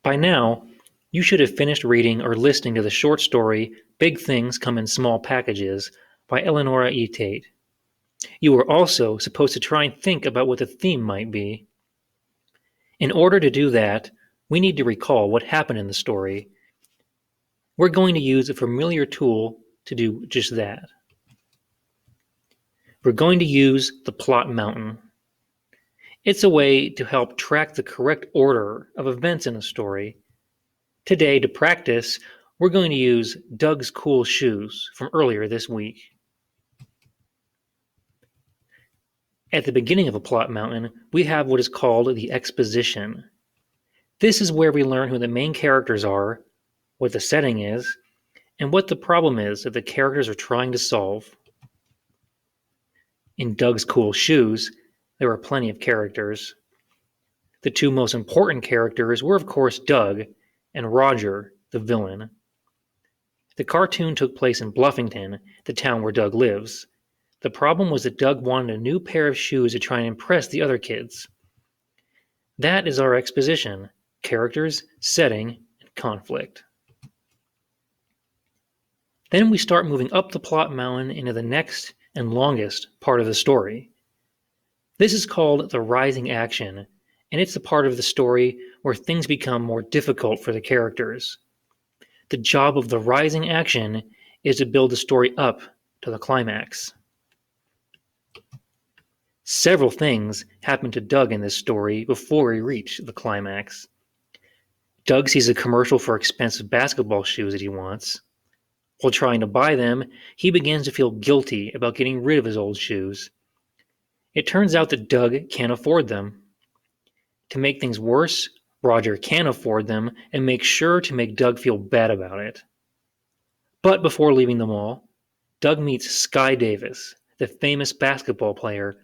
By now, you should have finished reading or listening to the short story Big Things Come in Small Packages by Eleonora E. Tate. You were also supposed to try and think about what the theme might be. In order to do that, we need to recall what happened in the story. We're going to use a familiar tool to do just that. We're going to use the plot mountain. It's a way to help track the correct order of events in a story. Today, to practice, we're going to use Doug's cool shoes from earlier this week. At the beginning of a plot mountain, we have what is called the Exposition. This is where we learn who the main characters are, what the setting is, and what the problem is that the characters are trying to solve. In Doug's cool shoes, there were plenty of characters. The two most important characters were, of course, Doug and Roger, the villain. The cartoon took place in Bluffington, the town where Doug lives. The problem was that Doug wanted a new pair of shoes to try and impress the other kids. That is our exposition: characters, setting, and conflict. Then we start moving up the plot mountain into the next and longest part of the story. This is called the rising action, and it's the part of the story where things become more difficult for the characters. The job of the rising action is to build the story up to the climax. Several things happen to Doug in this story before we reach the climax. Doug sees a commercial for expensive basketball shoes that he wants. While trying to buy them, he begins to feel guilty about getting rid of his old shoes. It turns out that Doug can't afford them. To make things worse, Roger can afford them and makes sure to make Doug feel bad about it. But before leaving the mall, Doug meets Sky Davis, the famous basketball player,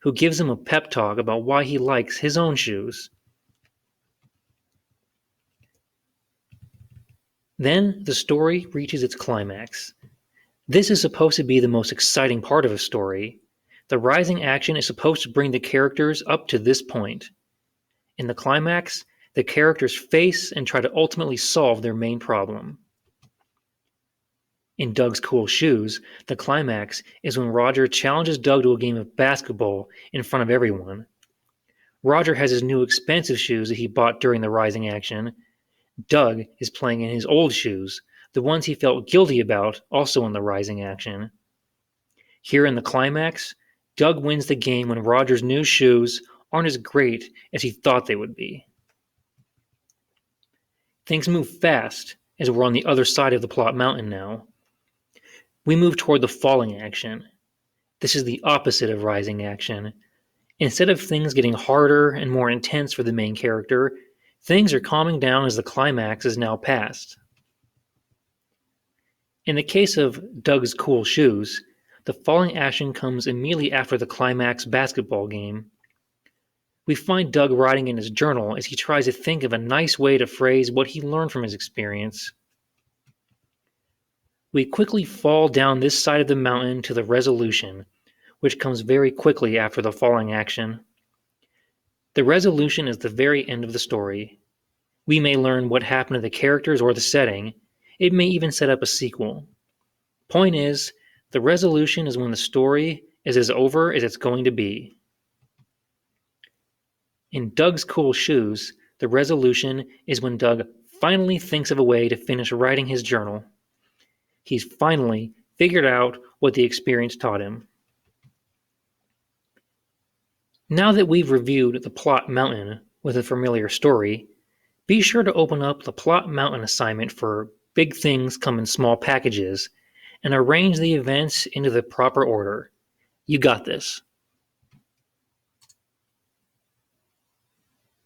who gives him a pep talk about why he likes his own shoes. Then the story reaches its climax. This is supposed to be the most exciting part of a story. The rising action is supposed to bring the characters up to this point. In the climax, the characters face and try to ultimately solve their main problem. In Doug's cool shoes, the climax is when Roger challenges Doug to a game of basketball in front of everyone. Roger has his new expensive shoes that he bought during the rising action. Doug is playing in his old shoes, the ones he felt guilty about, also in the rising action. Here in the climax, Doug wins the game when Roger's new shoes aren't as great as he thought they would be. Things move fast as we're on the other side of the plot mountain now. We move toward the falling action. This is the opposite of rising action. Instead of things getting harder and more intense for the main character, things are calming down as the climax is now past. In the case of Doug's cool shoes, the falling action comes immediately after the climax basketball game. We find Doug writing in his journal as he tries to think of a nice way to phrase what he learned from his experience. We quickly fall down this side of the mountain to the resolution, which comes very quickly after the falling action. The resolution is the very end of the story. We may learn what happened to the characters or the setting. It may even set up a sequel. Point is, the resolution is when the story is as over as it's going to be. In Doug's cool shoes, the resolution is when Doug finally thinks of a way to finish writing his journal. He's finally figured out what the experience taught him. Now that we've reviewed the plot mountain with a familiar story, be sure to open up the plot mountain assignment for Big Things Come in Small Packages and arrange the events into the proper order. You got this.